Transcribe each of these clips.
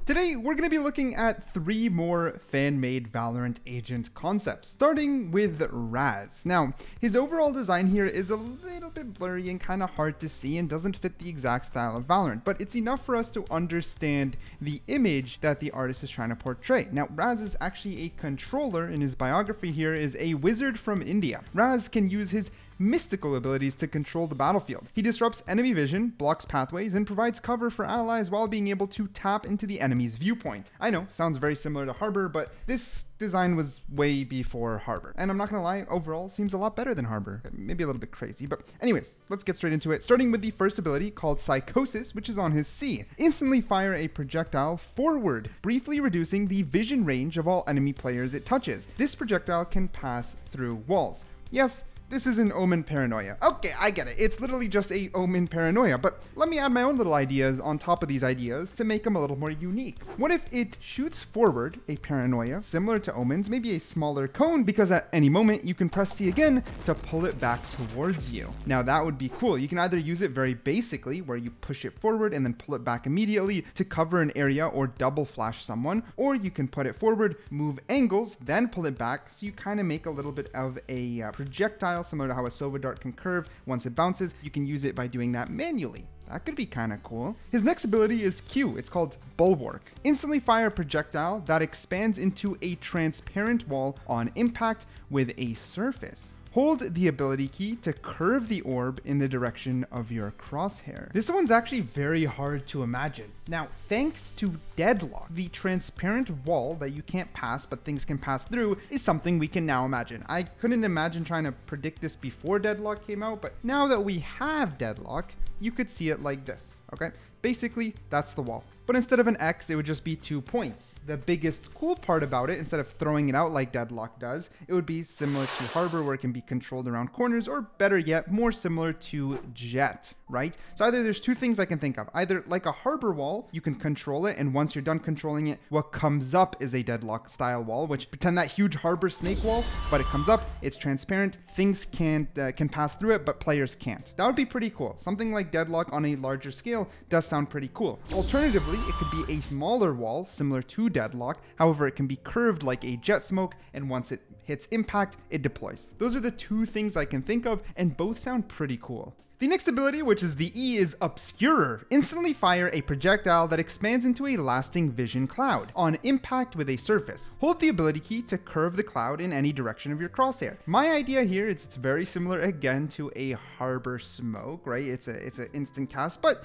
Today, we're going to be looking at 3 more fan-made Valorant agent concepts, starting with Raz. Now, his overall design here is a little bit blurry and kind of hard to see and doesn't fit the exact style of Valorant, but it's enough for us to understand the image that the artist is trying to portray. Now, Raz is actually a controller. In his biography here is a wizard from India. Raz can use his mystical abilities to control the battlefield. He disrupts enemy vision, blocks pathways, and provides cover for allies while being able to tap into the enemy's viewpoint. I know, sounds very similar to Harbor, but this design was way before Harbor. And I'm not gonna lie, overall seems a lot better than Harbor. Maybe a little bit crazy, but anyways, let's get straight into it. Starting with the first ability called Psychosis, which is on his C. Instantly fire a projectile forward, briefly reducing the vision range of all enemy players it touches. This projectile can pass through walls. Yes, this is an Omen paranoia. Okay, I get it. It's literally just a Omen paranoia, but let me add my own little ideas on top of these ideas to make them a little more unique. What if it shoots forward a paranoia similar to Omen's, maybe a smaller cone, because at any moment you can press C again to pull it back towards you. Now that would be cool. You can either use it very basically, where you push it forward and then pull it back immediately to cover an area or double flash someone, or you can put it forward, move angles, then pull it back, so you kind of make a little bit of a projectile similar to how a Sova dart can curve once it bounces. You can use it by doing that manually. That could be kind of cool. His next ability is Q. It's called Bulwark. Instantly fire a projectile that expands into a transparent wall on impact with a surface. Hold the ability key to curve the orb in the direction of your crosshair. This one's actually very hard to imagine. Now, thanks to Deadlock, the transparent wall that you can't pass but things can pass through is something we can now imagine. I couldn't imagine trying to predict this before Deadlock came out, but now that we have Deadlock, you could see it like this, okay? Basically, that's the wall. But instead of an X, it would just be 2 points. The biggest cool part about it, instead of throwing it out like Deadlock does, it would be similar to Harbor, where it can be controlled around corners, or better yet, more similar to Jet, right? So either there's 2 things I can think of. Either like a Harbor wall, you can control it, and once you're done controlling it, what comes up is a Deadlock style wall, which pretend that huge Harbor snake wall, but it comes up, it's transparent, things can pass through it, but players can't. That would be pretty cool. Something like Deadlock on a larger scale does sound pretty cool. Alternatively, it could be a smaller wall similar to Deadlock. However, it can be curved like a jet smoke, and once it hits impact, it deploys. Those are the 2 things I can think of, and both sound pretty cool. The next ability, which is the E, is Obscurer. Instantly fire a projectile that expands into a lasting vision cloud on impact with a surface. Hold the ability key to curve the cloud in any direction of your crosshair. My idea here is it's very similar again to a Harbor smoke, right? It's an instant cast, but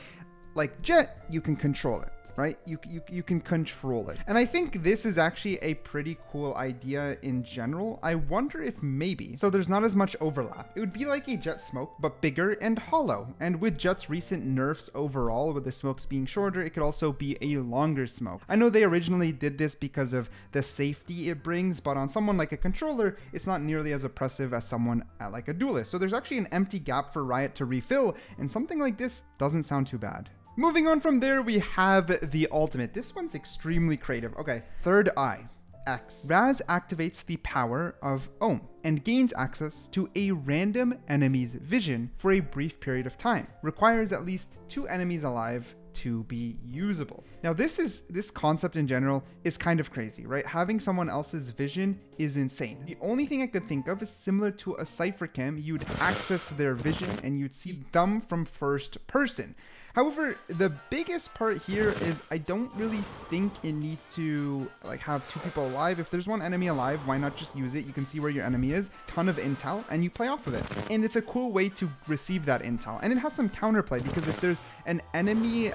like Jet, you can control it. Right? You can control it. And I think this is actually a pretty cool idea in general. I wonder if maybe, so there's not as much overlap. It would be like a Jet smoke, but bigger and hollow. And with Jet's recent nerfs overall, with the smokes being shorter, it could also be a longer smoke. I know they originally did this because of the safety it brings, but on someone like a controller, it's not nearly as oppressive as someone like a duelist. So there's actually an empty gap for Riot to refill, and something like this doesn't sound too bad. Moving on from there, we have the ultimate. This one's extremely creative. Okay, Third Eye, X. Raz activates the power of Ohm and gains access to a random enemy's vision for a brief period of time. Requires at least 2 enemies alive to be usable. Now this concept in general is kind of crazy, right? Having someone else's vision is insane. The only thing I could think of is similar to a Cypher Cam. You'd access their vision and you'd see them from first person. However, the biggest part here is I don't really think it needs to like have 2 people alive. If there's 1 enemy alive, why not just use it? You can see where your enemy is, ton of intel, and you play off of it. And it's a cool way to receive that intel. And it has some counterplay, because if there's an enemy,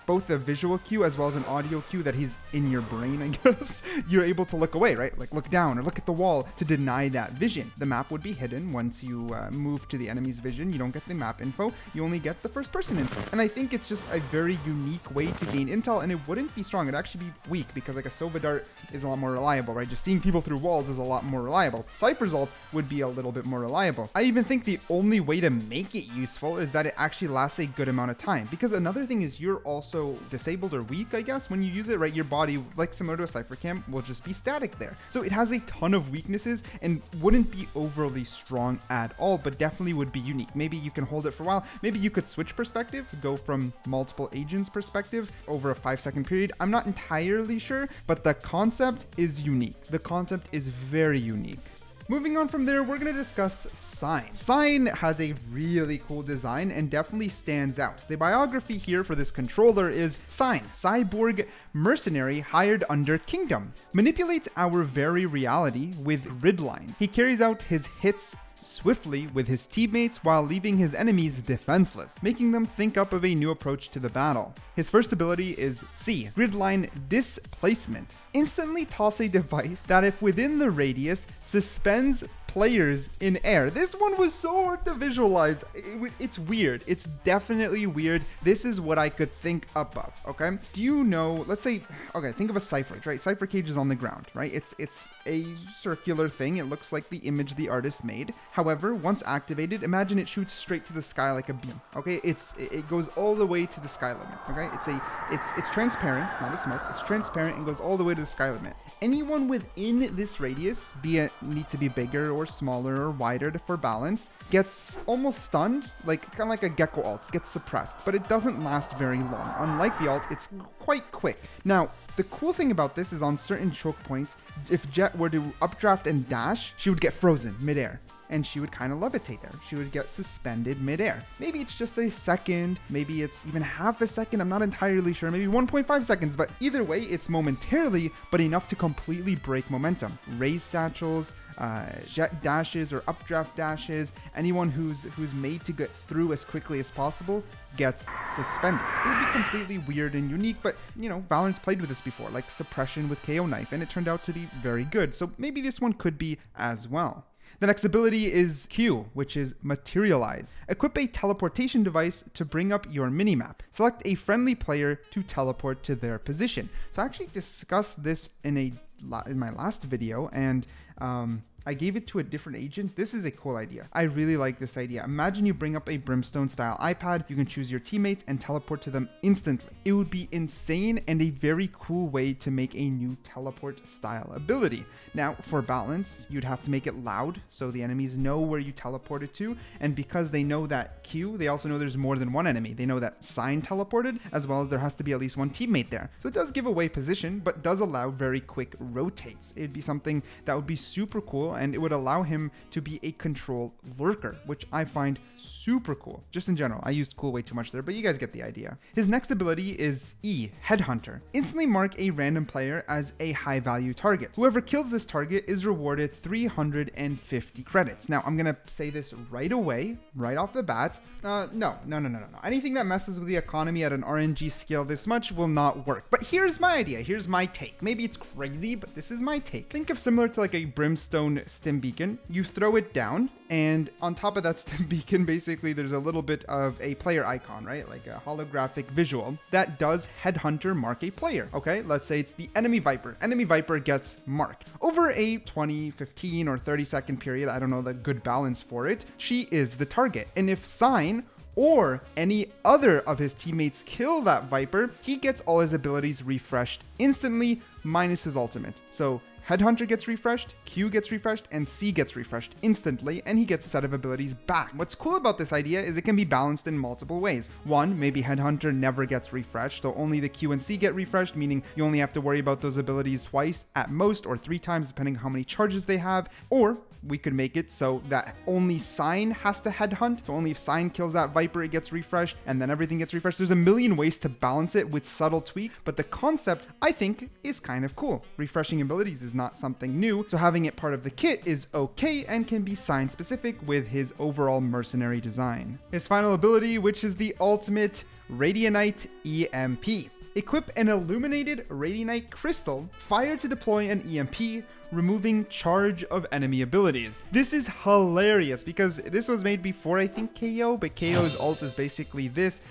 both a visual cue as well as an audio cue that he's in your brain, I guess, you're able to look away, right? Like look down or look at the wall to deny that vision. The map would be hidden once you move to the enemy's vision. You don't get the map info, you only get the first person info. And I think it's just a very unique way to gain intel, and it wouldn't be strong. It'd actually be weak, because like a Sova dart is a lot more reliable, right? Just seeing people through walls is a lot more reliable. Cypher's ult would be a little bit more reliable. I even think the only way to make it useful is that it actually lasts a good amount of time, because another thing is you're also disabled or weak, I guess, when you use it, right? Your body, like similar to a Cypher Cam, will just be static there. So it has a ton of weaknesses and wouldn't be overly strong at all, but definitely would be unique. Maybe you can hold it for a while. Maybe you could switch perspectives, go from multiple agents perspective over a 5-second period. I'm not entirely sure, but the concept is unique. The concept is very unique. Moving on from there, we're going to discuss Sign. Sign has a really cool design and definitely stands out. The biography here for this controller is Sign, cyborg mercenary hired under Kingdom. Manipulates our very reality with grid lines. He carries out his hits swiftly with his teammates while leaving his enemies defenseless, making them think up of a new approach to the battle. His first ability is C, Gridline Displacement. Instantly toss a device that, if within the radius, suspends players in air. This one was so hard to visualize. It's weird. It's definitely weird. This is what I could think up of, okay? Do you know, let's say, okay, think of a Cypher cage, right? Cypher cage is on the ground, right? It's a circular thing. It looks like the image the artist made. However, once activated, imagine it shoots straight to the sky like a beam, okay? It goes all the way to the sky limit, okay? It's transparent. It's not a smoke. It's transparent and goes all the way to the sky limit. Anyone within this radius, be it need to be bigger or smaller or wider for balance, gets almost stunned, like kind of like a gecko ult, gets suppressed, but it doesn't last very long. Unlike the ult, it's quite quick. Now, the cool thing about this is on certain choke points, if Jet were to updraft and dash, she would get frozen midair. And she would kind of levitate there. She would get suspended midair. Maybe it's just a second. Maybe it's even half a second. I'm not entirely sure. Maybe 1.5 seconds. But either way, it's momentarily, but enough to completely break momentum. Raise satchels, jet dashes or updraft dashes. Anyone who's made to get through as quickly as possible gets suspended. It would be completely weird and unique, but you know, Valorant's played with this before, like suppression with KO knife, and it turned out to be very good. So maybe this one could be as well. The next ability is Q, which is Materialize. Equip a teleportation device to bring up your minimap. Select a friendly player to teleport to their position. So I actually discussed this in my last video, and I gave it to a different agent. This is a cool idea. I really like this idea. Imagine you bring up a Brimstone style iPad, you can choose your teammates and teleport to them instantly. It would be insane and a very cool way to make a new teleport style ability. Now, for balance, you'd have to make it loud so the enemies know where you teleported to, and because they know that Q, they also know there's more than one enemy. They know that Sign teleported, as well as there has to be at least one teammate there. So it does give away position, but does allow very quick rotates. It'd be something that would be super cool, and it would allow him to be a control lurker, which I find super cool. Just in general, I used cool way too much there, but you guys get the idea. His next ability is E, Headhunter. Instantly mark a random player as a high value target. Whoever kills this target is rewarded 350 credits. Now, I'm gonna say this right away, right off the bat. No. Anything that messes with the economy at an RNG scale this much will not work. But here's my idea. Here's my take. Maybe it's crazy, but this is my take. Think of similar to like a Brimstone stim beacon. You throw it down, and on top of that stim beacon, basically there's a little bit of a player icon, right? Like a holographic visual that does Headhunter mark a player. Okay, let's say it's the enemy Viper. Enemy Viper gets marked. Over a 20, 15, or 30-second period, I don't know the good balance for it, she is the target. And if Sign or any other of his teammates kill that Viper, he gets all his abilities refreshed instantly, minus his ultimate. So Headhunter gets refreshed, Q gets refreshed, and C gets refreshed instantly, and he gets a set of abilities back. What's cool about this idea is it can be balanced in multiple ways. One, maybe Headhunter never gets refreshed, so only the Q and C get refreshed, meaning you only have to worry about those abilities twice at most, or 3 times depending on how many charges they have. Or we could make it so that only Sign has to headhunt, so only if Sign kills that Viper it gets refreshed, and then everything gets refreshed. There's a million ways to balance it with subtle tweaks, but the concept, I think, is kind of cool. Refreshing abilities is not something new, so having it part of the kit is okay and can be Sign specific with his overall mercenary design. His final ability, which is the ultimate Radianite EMP. Equip an illuminated Radianite crystal, fire to deploy an EMP, removing charge of enemy abilities. This is hilarious because this was made before, I think, KO, but KO's ult is basically this,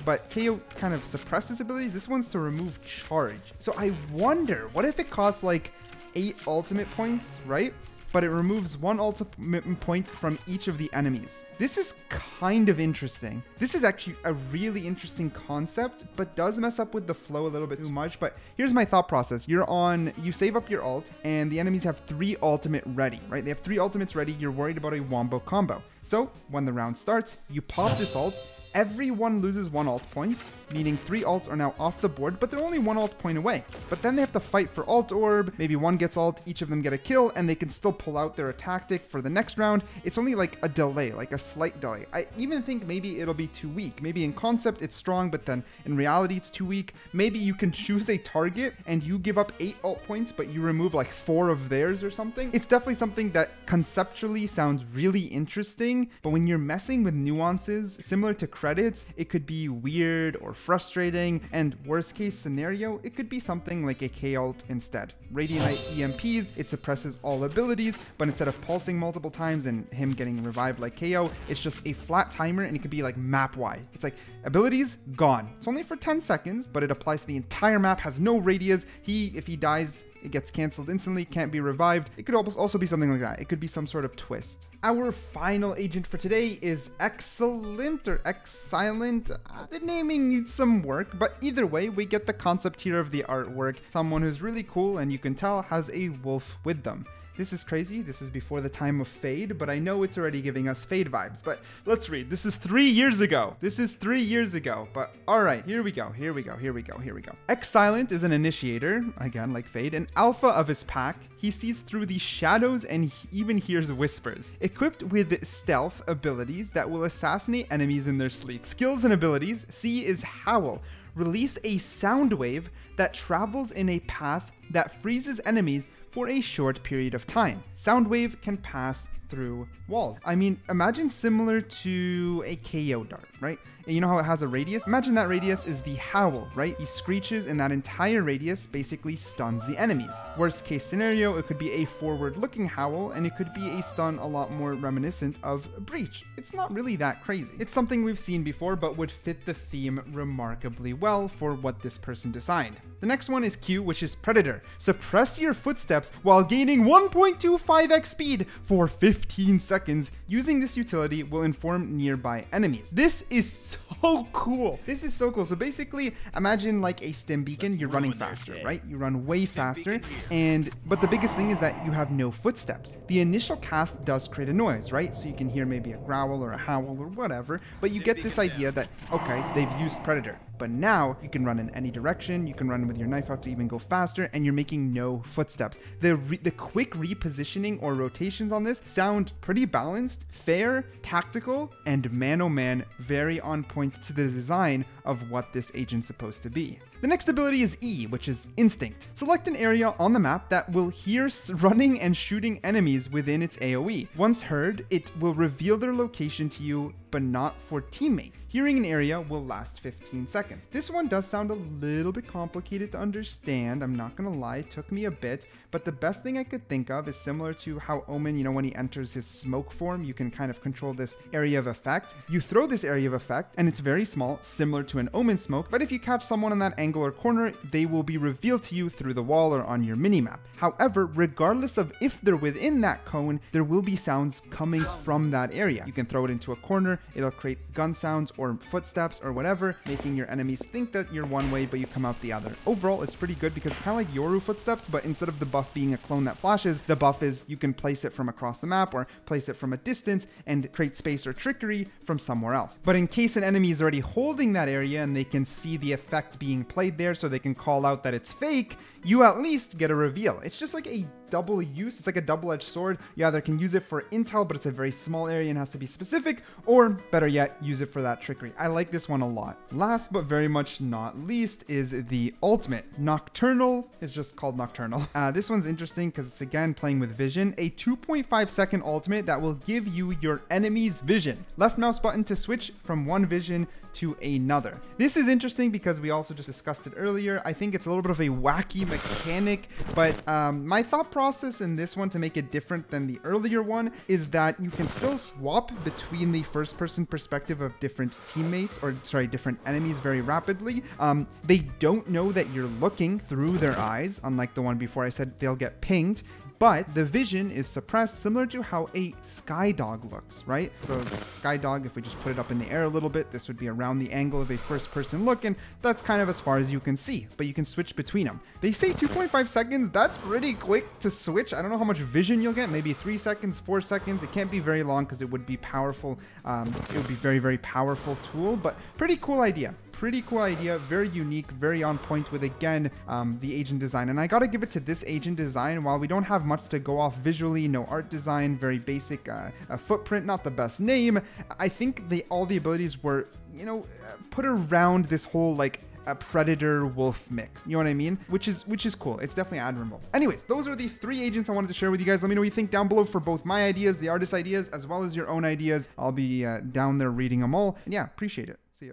but KO kind of suppresses abilities. This one's to remove charge. So I wonder, what if it costs like 8 ultimate points, right? But it removes 1 ultimate point from each of the enemies. This is kind of interesting. This is actually a really interesting concept, but does mess up with the flow a little bit too much. But here's my thought process. You save up your ult, and the enemies have 3 ultimate ready, right? They have 3 ultimates ready. You're worried about a wombo combo. So when the round starts, you pop this ult, everyone loses 1 ult point, meaning 3 ults are now off the board, but they're only 1 ult point away. But then they have to fight for ult orb, maybe one gets ult, each of them get a kill, and they can still pull out their tactic for the next round. It's only like a delay, like a slight delay. I even think maybe it'll be too weak. Maybe in concept it's strong, but then in reality it's too weak. Maybe you can choose a target and you give up 8 ult points, but you remove like 4 of theirs or something. It's definitely something that conceptually sounds really interesting, but when you're messing with nuances similar to credits, it could be weird or frustrating, and worst case scenario, it could be something like a K ult instead. Radiant EMPs, it suppresses all abilities, but instead of pulsing multiple times and him getting revived like KO, it's just a flat timer, and it could be like map wide. It's like abilities gone. It's only for 10 seconds, but it applies to the entire map, has no radius. If he dies, it gets canceled instantly, can't be revived. It could also be something like that. It could be some sort of twist. Our final agent for today is XSilent or XSilent. The naming needs some work, but either way, we get the concept here of the artwork. Someone who's really cool, and you can tell has a wolf with them. This is crazy. This is before the time of Fade, but I know it's already giving us Fade vibes. But let's read. This is 3 years ago. This is 3 years ago. But all right, here we go. XSilent is an initiator, again, like Fade, an alpha of his pack. He sees through the shadows and even hears whispers. Equipped with stealth abilities that will assassinate enemies in their sleep. Skills and abilities. C is Howl. Release a sound wave that travels in a path that freezes enemies for a short period of time. Soundwave can pass through walls. I mean, imagine similar to a KO dart, right? And you know how it has a radius? Imagine that radius is the howl, right? He screeches and that entire radius basically stuns the enemies. Worst case scenario, it could be a forward-looking howl, and it could be a stun a lot more reminiscent of Breach. It's not really that crazy. It's something we've seen before, but would fit the theme remarkably well for what this person designed. The next one is Q, which is Predator. Suppress your footsteps while gaining 1.25x speed for 15 seconds. Using this utility will inform nearby enemies. This is so cool. This is so cool. So basically, imagine like a stim beacon. You're running faster, right? You run way faster. But the biggest thing is that you have no footsteps. The initial cast does create a noise, right? So you can hear maybe a growl or a howl or whatever, but you get this idea that, okay, they've used Predator. But now you can run in any direction. You can run with your knife out to even go faster, and you're making no footsteps. The quick repositioning or rotations on this sound pretty balanced, fair, tactical, and man-oh-man, very on point to the design of what this agent's supposed to be. The next ability is E, which is Instinct. Select an area on the map that will hear running and shooting enemies within its AoE. Once heard, it will reveal their location to you, but not for teammates. Hearing an area will last 15 seconds. This one does sound a little bit complicated to understand. I'm not gonna lie, it took me a bit, but the best thing I could think of is similar to how Omen, you know, when he enters his smoke form, you can kind of control this area of effect. You throw this area of effect, and it's very small, similar to an Omen smoke, but if you catch someone in that angle or corner, they will be revealed to you through the wall or on your minimap. However, regardless of if they're within that cone, there will be sounds coming from that area. You can throw it into a corner, it'll create gun sounds or footsteps or whatever, making your enemies think that you're one way, but you come out the other. Overall, it's pretty good because it's kind of like Yoru footsteps, but instead of the buff being a clone that flashes, the buff is you can place it from across the map or place it from a distance and create space or trickery from somewhere else. But in case an enemy is already holding that area and they can see the effect being played there, so they can call out that it's fake, you at least get a reveal. It's just like a double use. It's like a double-edged sword. You either can use it for intel, but it's a very small area and has to be specific, or better yet, use it for that trickery. I like this one a lot. Last but very much not least is the ultimate. Nocturnal is just called Nocturnal. This one's interesting because it's again playing with vision. A 2.5 second ultimate that will give you your enemy's vision. Left mouse button to switch from one vision to another. This is interesting because we also just discussed it earlier. I think it's a little bit of a wacky mechanic, but my thought process in this one to make it different than the earlier one is that you can still swap between the first person perspective of different teammates, or sorry, different enemies very rapidly. They don't know that you're looking through their eyes, unlike the one before I said they'll get pinged. but the vision is suppressed, similar to how a sky dog looks, right? So sky dog, if we just put it up in the air a little bit, this would be around the angle of a first person look, and that's kind of as far as you can see, but you can switch between them. They say 2.5 seconds. That's pretty quick to switch. I don't know how much vision you'll get, maybe 3 seconds, 4 seconds. It can't be very long because it would be powerful. It would be very, very powerful tool, but pretty cool idea. Pretty cool idea, very unique, very on point with, again, the agent design. And I gotta give it to this agent design. While we don't have much to go off visually, no art design, very basic footprint, not the best name, I think all the abilities were, you know, put around this whole, like, a predator wolf mix, you know what I mean? Which is cool. It's definitely admirable. Anyways, those are the 3 agents I wanted to share with you guys. Let me know what you think down below for both my ideas, the artist ideas, as well as your own ideas. I'll be down there reading them all. And yeah, appreciate it. See ya.